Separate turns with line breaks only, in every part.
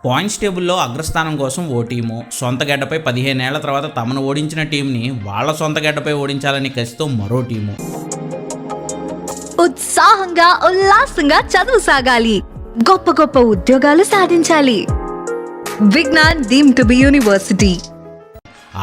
Points టేబుల్లో అగ్రస్థానం కోసం ఓ team సొంత గడ్డపై 15 ఏళ్ల తర్వాత తమను ఓడించిన టీంని వాళ్ళ సొంత గడ్డపై ఓడించాలని కసితో మరో టీము.
ఉత్సాహంగా ఉల్లాసంగా చదువు సాగాలి, గొప్ప గొప్ప ఉద్యోగాలు సాధించాలి. Vignan deemed to be university.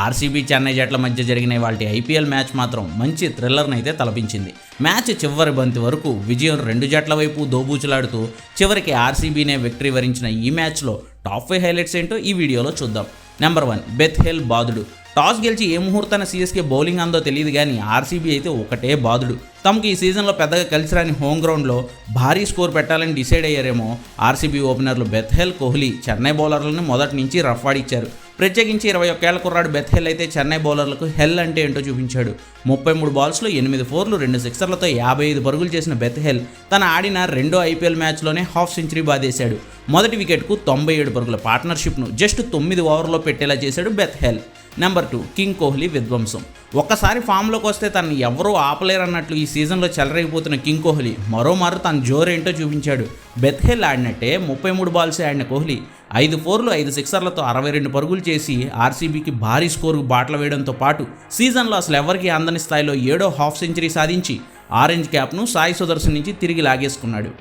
RCB Chennai జట్ల మధ్య జరిగిన వాటి ఐపీఎల్ మ్యాచ్ మాత్రం మంచి థ్రిల్లర్ని అయితే తలపించింది. మ్యాచ్ చివరి బంతి వరకు విజయం రెండు జట్ల వైపు దోబూచులాడుతూ చివరికి ఆర్సీబీనే విక్టరీ వరించిన ఈ మ్యాచ్లో టాప్ 5 హైలైట్స్ ఏంటో ఈ వీడియోలో చూద్దాం. నెంబర్ 1, బెత్హెల్ బాదుడు. టాస్ గెలిచి ఏ ముహూర్తాన సీఎస్కే బౌలింగ్ అందో తెలియదు కానీ ఆర్సీబీ అయితే ఒకటే బాదుడు. తమకు ఈ సీజన్లో పెద్దగా కలిసి రాని హోమ్ గ్రౌండ్లో భారీ స్కోర్ పెట్టాలని డిసైడ్ అయ్యారేమో ఆర్సీబీ ఓపెనర్లు బెత్హెల్, కోహ్లీ చెన్నై బౌలర్లను మొదటి నుంచి రఫ్ ఆడిచ్చారు. ప్రత్యేకించి 21 ఏళ్ల కుర్రాడు బెత్హెల్ అయితే చెన్నై బౌలర్లకు హెల్ అంటే ఏంటో చూపించాడు. 33 బాల్స్లో 8 ఫోర్లు 2 సిక్సర్లతో 55 పరుగులు చేసిన బెత్హెల్ తన ఆడిన రెండో ఐపీఎల్ మ్యాచ్లోనే హాఫ్ సెంచరీ బాదేశాడు. మొదటి వికెట్కు 97 పరుగుల పార్ట్నర్షిప్ను జస్ట్ 9 ఓవర్లో పెట్టేలా చేశాడు బెత్హెల్. నెంబర్ 2, కింగ్ కోహ్లీ విధ్వంసం. ఒక్కసారి ఫామ్లోకి వస్తే తనని ఎవరూ ఆపలేరన్నట్లు ఈ సీజన్లో చెలరేగిపోతున్న కింగ్ కోహ్లీ మరోమారు తన జోరేంటో చూపించాడు. బెత్హెల్ ఆడినట్టే 33 బాల్సే ఆడిన కోహ్లీ 5 ఫోర్లు 5 సిక్సర్లతో 62 పరుగులు చేసి ఆర్సీబీకి భారీ స్కోరుకు బాటలు వేయడంతో పాటు సీజన్లో అసలు ఎవరికీ అందని స్థాయిలో 7వ హాఫ్ సెంచరీ సాధించి ఆరెంజ్ క్యాప్ను సాయి సుదర్శన్ నుంచి తిరిగి లాగేసుకున్నాడు.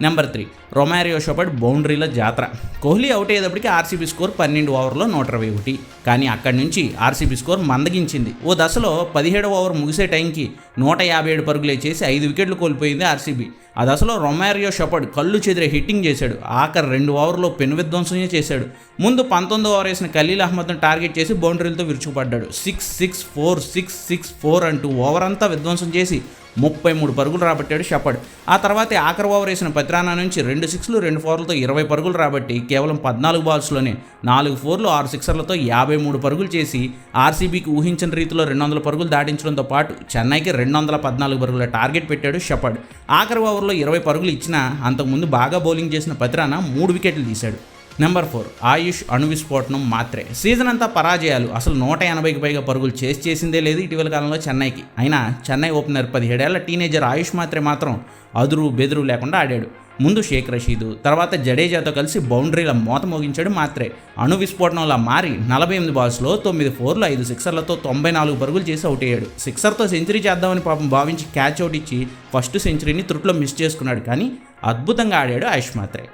నెంబర్ 3, రొమారియో షెపర్డ్ బౌండరీల జాతర. కోహ్లీ అవుట్ అయ్యేటప్పటికి ఆర్సీబీ స్కోర్ 12 ఓవర్లో 121. కానీ అక్కడి నుంచి ఆర్సీబీ స్కోర్ మందగించింది. ఓ దశలో 17వ ఓవర్ ముగిసే టైంకి 157 పరుగులే చేసి 5 వికెట్లు కోల్పోయింది ఆర్సీబీ. ఆ దశలో రొమారియో షెపర్డ్ కళ్ళు చెదిరే హిట్టింగ్ చేశాడు. ఆఖరి 2 ఓవర్లో పెను విధ్వంసమే చేశాడు. ముందు 19వ ఓవర్ వేసిన ఖలీల్ అహ్మద్ను టార్గెట్ చేసి బౌండరీలతో విరుచుకుపడ్డాడు. 6-6-4 అంటూ ఓవర్ అంతా విధ్వంసం చేసి 33 పరుగులు రాబట్టాడు షెపర్డ్. ఆ తర్వాత ఆఖరి ఓవర్ వేసిన పత్రానా నుంచి 2 సిక్స్లు 2 ఫోర్లతో 20 పరుగులు రాబట్టి కేవలం 14 బాల్స్లోనే 4 ఫోర్లు 6 సిక్సర్లతో 53 పరుగులు చేసి ఆర్సీబీకి ఊహించిన రీతిలో 200 పరుగులు దాటించడంతో పాటు చెన్నైకి 214 పరుగుల టార్గెట్ పెట్టాడు షెపర్డ్. ఆఖరి ఓవర్లో 20 పరుగులు ఇచ్చినా అంతకుముందు బాగా బౌలింగ్ చేసిన పత్రానా 3 వికెట్లు తీశాడు. నెంబర్ 4, ఆయుష్ అణు విస్ఫోటనం మాత్రే. సీజన్ అంతా పరాజయాలు, అసలు 180కి పైగా పరుగులు చేసిందే లేదు ఇటీవల కాలంలో చెన్నైకి. అయినా చెన్నై ఓపెనర్ 17 ఏళ్ల టీనేజర్ ఆయుష్ మాత్రే మాత్రం అదురు బెదురు లేకుండా ఆడాడు. ముందు షేక్ రషీదు, తర్వాత జడేజాతో కలిసి బౌండరీల మోత మోగించాడు మాత్రే. అణు విస్ఫోటనంలా మారి 48 బాల్స్లో 9 ఫోర్లు 5 సిక్సర్లతో 94 పరుగులు చేసి అవుట్ అయ్యాడు. సిక్సర్తో సెంచరీ చేద్దామని పాపం భావించి క్యాచ్ అవుట్ ఇచ్చి ఫస్ట్ సెంచరీని త్రుట్లో మిస్ చేసుకున్నాడు. కానీ అద్భుతంగా ఆడాడు ఆయుష్ మాత్రే.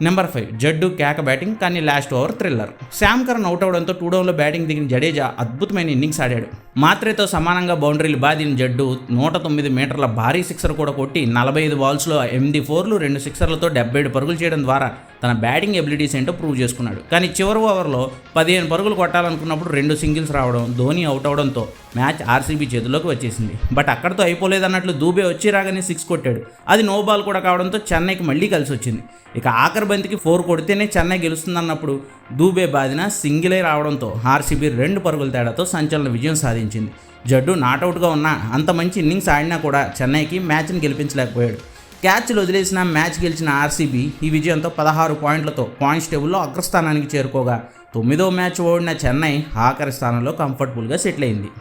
నెంబర్ 5, జడ్డు కేక బ్యాటింగ్ కానీ last over thriller. Sam Curran out అవడంతో 2 డౌన్లో బ్యాటింగ్ దిగిన జడేజా అద్భుతమైన ఇన్నింగ్స్ ఆడాడు. మాత్రేతో సమానంగా బౌండరీలు బాదిన జడ్డు 109 మీటర్ల భారీ సిక్సర్ కూడా కొట్టి 45 బాల్స్లో 8 ఫోర్లు 2 సిక్సర్లతో 77 పరుగులు చేయడం ద్వారా తన బ్యాటింగ్ ఎబిలిటీస్ ఏంటో ప్రూవ్ చేసుకున్నాడు. కానీ చివరి ఓవర్లో 15 పరుగులు కొట్టాలనుకున్నప్పుడు 2 సింగిల్స్ రావడం, ధోని అవుట్ అవడంతో మ్యాచ్ ఆర్సీబీ చేతిలోకి వచ్చేసింది. బట్ అక్కడితో అయిపోలేదన్నట్లు దూబే వచ్చి రాగానే 6 కొట్టాడు. అది నో బాల్ కూడా కావడంతో చెన్నైకి మళ్ళీ కలిసి వచ్చింది. ఇక ఆఖరి బంతికి 4 కొడితేనే చెన్నై గెలుస్తుందన్నప్పుడు దూబే బాదిన సింగిలే రావడంతో ఆర్సీబీ 2 పరుగుల తేడాతో సంచలన విజయం సాధించింది. జడ్డు నాట్అవుట్గా ఉన్నా అంత మంచి ఇన్నింగ్స్ ఆడినా కూడా చెన్నైకి మ్యాచ్ని గెలిపించలేకపోయాడు. క్యాచ్లు వదిలేసిన మ్యాచ్ గెలిచిన ఆర్సీబీ ఈ విజయంతో 16 పాయింట్లతో పాయింట్స్ టేబుల్లో అగ్రస్థానానికి చేరుకోగా 9వ మ్యాచ్ ఓడిన చెన్నై ఆఖరి స్థానంలో కంఫర్టబుల్గా సెటిల్ అయింది.